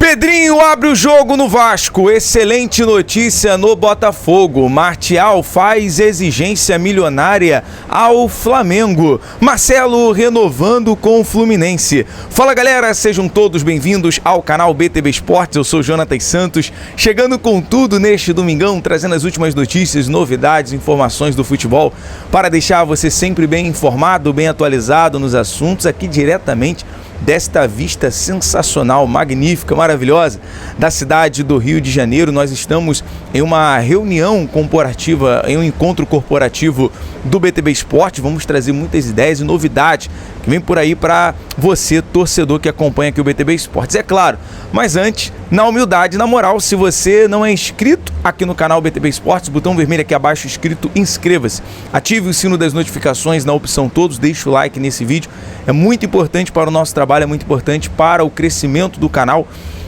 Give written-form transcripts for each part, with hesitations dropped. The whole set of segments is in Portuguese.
Pedrinho abre o jogo no Vasco, excelente notícia no Botafogo. Martial faz exigência milionária ao Flamengo. Marcelo renovando com o Fluminense. Fala galera, sejam todos bem-vindos ao canal BTB Esportes, eu sou Jonathan Santos, chegando com tudo neste domingão, trazendo as últimas notícias, novidades, informações do futebol, para deixar você sempre bem informado, bem atualizado nos assuntos, aqui diretamente desta vista sensacional, magnífica, maravilhosa da cidade do Rio de Janeiro. Nós estamos em uma reunião corporativa, em um encontro corporativo do BTB Esporte. Vamos trazer muitas ideias e novidades que vem por aí para você, torcedor que acompanha aqui o BTB Esportes, é claro. Mas antes, na humildade, na moral, se você não é inscrito aqui no canal BTB Esportes, botão vermelho aqui abaixo escrito inscreva-se. Ative o sino das notificações na opção todos, deixe o like nesse vídeo. É muito importante para o nosso trabalho, é muito importante para o crescimento do canal.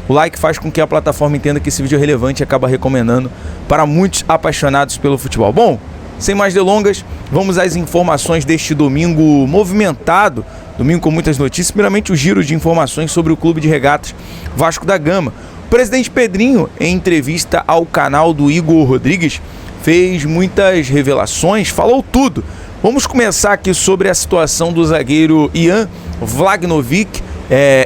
O like faz com que a plataforma entenda que esse vídeo é relevante e acaba recomendando para muitos apaixonados pelo futebol. Bom, sem mais delongas, vamos às informações deste domingo movimentado, domingo com muitas notícias. Primeiramente, o giro de informações sobre o Clube de Regatas Vasco da Gama. O presidente Pedrinho, em entrevista ao canal do Igor Rodrigues, fez muitas revelações, falou tudo. Vamos começar aqui sobre a situação do zagueiro Ian Vlahovic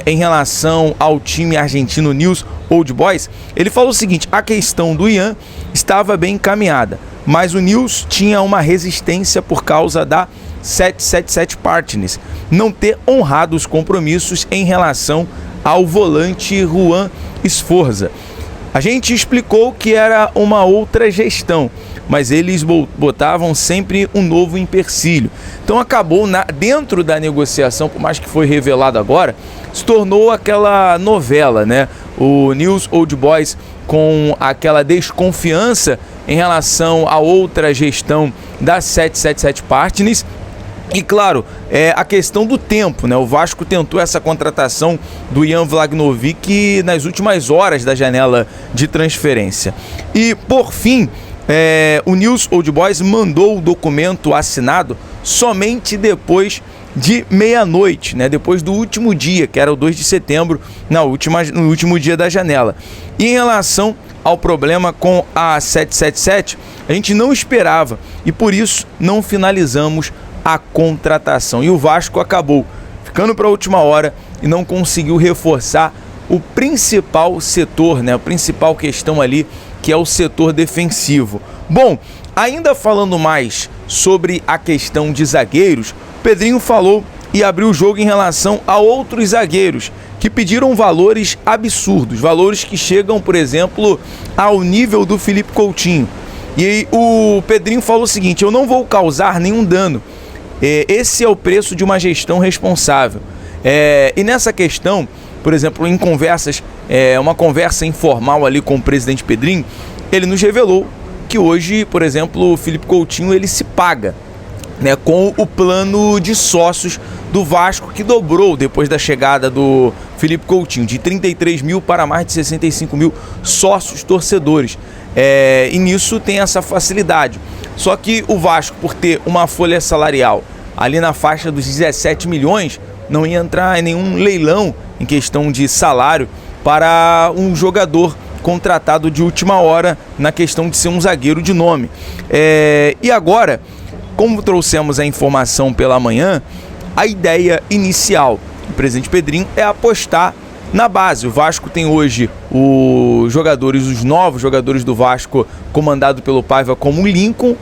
em relação ao time argentino Newell's Old Boys. Ele falou o seguinte: a questão do Ian estava bem encaminhada, mas o Newell's tinha uma resistência por causa da 777 Partners não ter honrado os compromissos em relação ao volante Juan Esforza. A gente explicou que era uma outra gestão, mas eles botavam sempre um novo empecilho. Então acabou dentro da negociação, por mais que foi revelado agora, se tornou aquela novela, né? O Newell's Old Boys com aquela desconfiança em relação a outra gestão da 777 Partners. E claro, a questão do tempo, né? O Vasco tentou essa contratação do Ian Vlahovic nas últimas horas da janela de transferência. E por fim, o Newell's Old Boys mandou o documento assinado somente depois de meia-noite, né? Depois do último dia, que era o 2 de setembro, no último dia da janela. E em relação ao problema com a 777, a gente não esperava e por isso não finalizamos a contratação. E o Vasco acabou ficando para a última hora e não conseguiu reforçar o principal setor, né? A principal questão ali, que é o setor defensivo. Bom, ainda falando mais sobre a questão de zagueiros, Pedrinho falou e abriu o jogo em relação a outros zagueiros que pediram valores absurdos, valores que chegam, por exemplo, ao nível do Felipe Coutinho. E o Pedrinho falou o seguinte: eu não vou causar nenhum dano. Esse é o preço de uma gestão responsável. E nessa questão, por exemplo, em conversas, uma conversa informal ali com o presidente Pedrinho, ele nos revelou que hoje, por exemplo, o Felipe Coutinho ele se paga, né, com o plano de sócios do Vasco, que dobrou depois da chegada do Felipe Coutinho, de 33 mil para mais de 65 mil sócios torcedores. E nisso tem essa facilidade. Só que o Vasco, por ter uma folha salarial ali na faixa dos 17 milhões, não ia entrar em nenhum leilão em questão de salário para um jogador contratado de última hora na questão de ser um zagueiro de nome. E agora, como trouxemos a informação pela manhã, a ideia inicial do presidente Pedrinho é apostar na base. O Vasco tem hoje os novos jogadores do Vasco, comandado pelo Paiva, como o Lincoln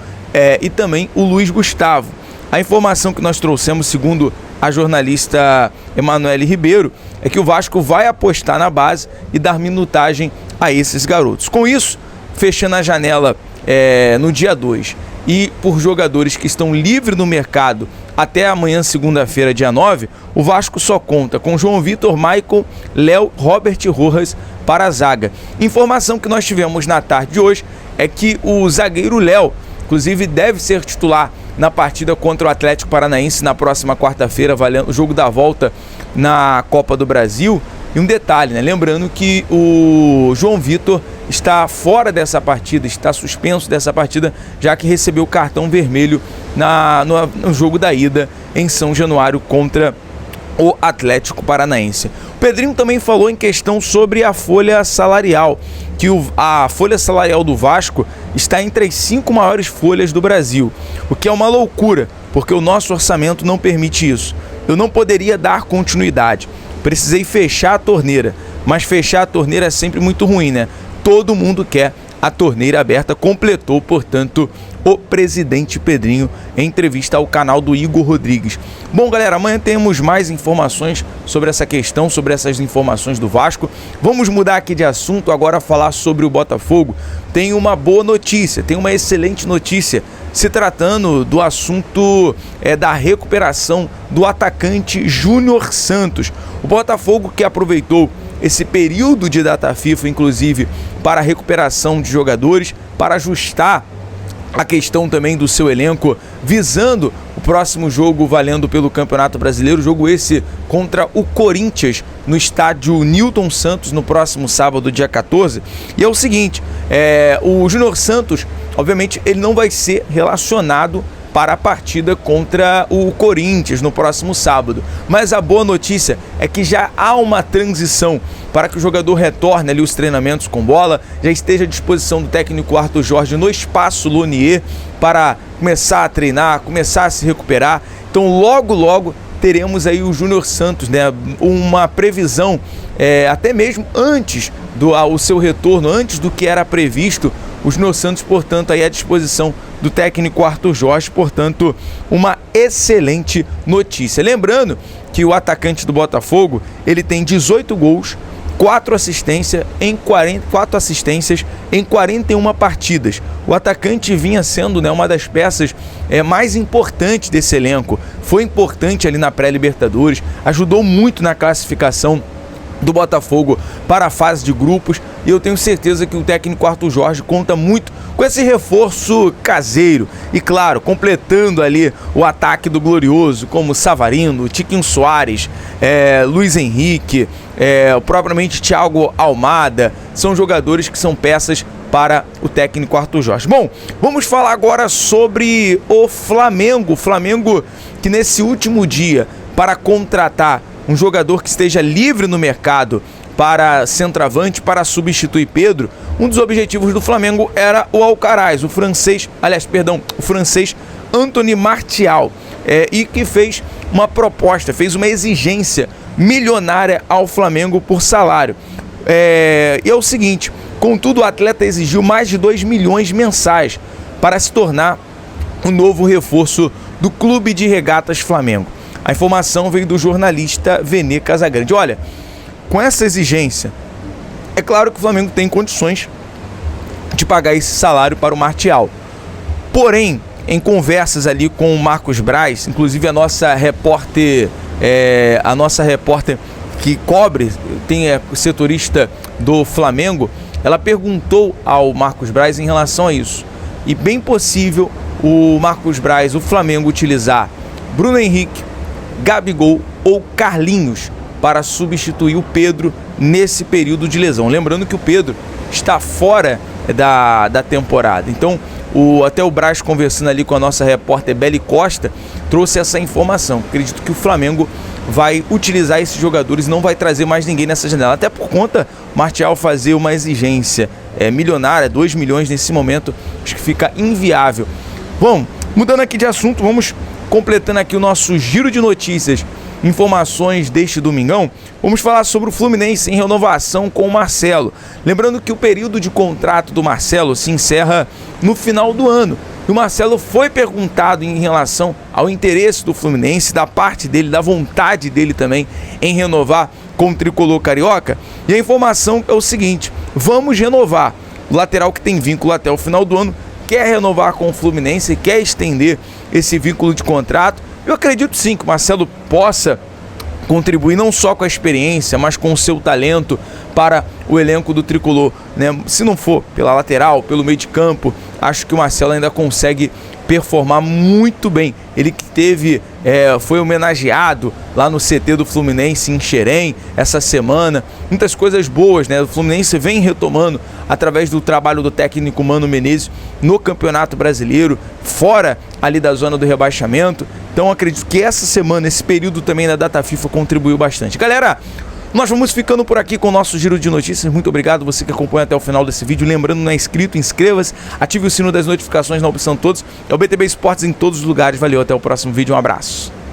e também o Luiz Gustavo. A informação que nós trouxemos, segundo a jornalista Emanuele Ribeiro, é que o Vasco vai apostar na base e dar minutagem a esses garotos. Com isso, fechando a janela no dia 2 e por jogadores que estão livres no mercado até amanhã, segunda-feira, dia 9, o Vasco só conta com João Vitor, Michael, Léo, Robert Rojas para a zaga. Informação que nós tivemos na tarde de hoje é que o zagueiro Léo, inclusive, deve ser titular na partida contra o Atlético Paranaense na próxima quarta-feira, valendo o jogo da volta na Copa do Brasil. E um detalhe, né? Lembrando que o João Vitor está fora dessa partida, está suspenso dessa partida, já que recebeu cartão vermelho no jogo da ida em São Januário contra o Atlético Paranaense. O Pedrinho também falou em questão sobre a folha salarial, que a folha salarial do Vasco está entre as 5 maiores folhas do Brasil, o que é uma loucura, porque o nosso orçamento não permite isso. Eu não poderia dar continuidade, precisei fechar a torneira, mas fechar a torneira é sempre muito ruim, né? Todo mundo quer a torneira aberta, completou, portanto, o presidente Pedrinho em entrevista ao canal do Igor Rodrigues. Bom, galera, amanhã temos mais informações sobre essa questão, sobre essas informações do Vasco. Vamos mudar aqui de assunto, agora falar sobre o Botafogo. Tem uma boa notícia, tem uma excelente notícia, se tratando do assunto da recuperação do atacante Júnior Santos. O Botafogo, que aproveitou esse período de data FIFA, inclusive, para a recuperação de jogadores, para ajustar a questão também do seu elenco, visando o próximo jogo valendo pelo Campeonato Brasileiro, jogo esse contra o Corinthians, no estádio Newton Santos, no próximo sábado, dia 14. E é o seguinte, o Júnior Santos, obviamente, ele não vai ser relacionado para a partida contra o Corinthians no próximo sábado. Mas a boa notícia é que já há uma transição para que o jogador retorne ali os treinamentos com bola, já esteja à disposição do técnico Arthur Jorge no Espaço Lonier para começar a treinar, começar a se recuperar. Então logo teremos aí o Júnior Santos, né? Uma previsão até mesmo antes do seu retorno, antes do que era previsto. O Júnior Santos, portanto, aí à disposição do técnico Arthur Jorge, portanto, uma excelente notícia. Lembrando que o atacante do Botafogo, ele tem 18 gols, 4 assistências em 41 partidas. O atacante vinha sendo, né, uma das peças mais importantes desse elenco. Foi importante ali na pré-Libertadores, ajudou muito na classificação do Botafogo para a fase de grupos, e eu tenho certeza que o técnico Arthur Jorge conta muito com esse reforço caseiro e, claro, completando ali o ataque do Glorioso, como Savarino, Tiquinho Soares, Luiz Henrique, propriamente Thiago Almada. São jogadores que são peças para o técnico Arthur Jorge. Bom, vamos falar agora sobre o Flamengo. O Flamengo que nesse último dia, para contratar um jogador que esteja livre no mercado para centroavante, para substituir Pedro, um dos objetivos do Flamengo era o Alcaraz, o francês Anthony Martial, e que fez uma proposta, fez uma exigência milionária ao Flamengo por salário. E é o seguinte, contudo o atleta exigiu mais de 2 milhões mensais para se tornar o novo reforço do Clube de Regatas Flamengo. A informação veio do jornalista Vene Casagrande. Olha, com essa exigência, é claro que o Flamengo tem condições de pagar esse salário para o Martial. Porém, em conversas ali com o Marcos Braz, inclusive a nossa repórter que cobre, setorista do Flamengo, ela perguntou ao Marcos Braz em relação a isso. E bem possível o Marcos Braz, o Flamengo, utilizar Bruno Henrique, Gabigol ou Carlinhos para substituir o Pedro nesse período de lesão. Lembrando que o Pedro está fora da temporada. Então, até o Braz, conversando ali com a nossa repórter Beli Costa, trouxe essa informação. Acredito que o Flamengo vai utilizar esses jogadores, não vai trazer mais ninguém nessa janela. Até por conta Martial fazer uma exigência milionária, 2 milhões nesse momento, acho que fica inviável. Bom, mudando aqui de assunto, vamos completando aqui o nosso giro de notícias, informações deste domingão. Vamos falar sobre o Fluminense em renovação com o Marcelo. Lembrando que o período de contrato do Marcelo se encerra no final do ano. E o Marcelo foi perguntado em relação ao interesse do Fluminense, da parte dele, da vontade dele também em renovar com o tricolor carioca. E a informação é o seguinte: vamos renovar. O lateral que tem vínculo até o final do ano quer renovar com o Fluminense, quer estender esse vínculo de contrato. Eu acredito sim que o Marcelo possa contribuir não só com a experiência, mas com o seu talento para o elenco do tricolor, né? Se não for pela lateral, pelo meio de campo, acho que o Marcelo ainda consegue performar muito bem. Ele que foi homenageado lá no CT do Fluminense em Xerém essa semana. Muitas coisas boas, né? O Fluminense vem retomando através do trabalho do técnico Mano Menezes no Campeonato Brasileiro, fora ali da zona do rebaixamento. Então acredito que essa semana, esse período também da data FIFA contribuiu bastante. Galera, nós vamos ficando por aqui com o nosso giro de notícias. Muito obrigado você que acompanha até o final desse vídeo. Lembrando, não é inscrito, inscreva-se, ative o sino das notificações na opção todos. É o BTB Esportes em todos os lugares. Valeu, até o próximo vídeo, um abraço.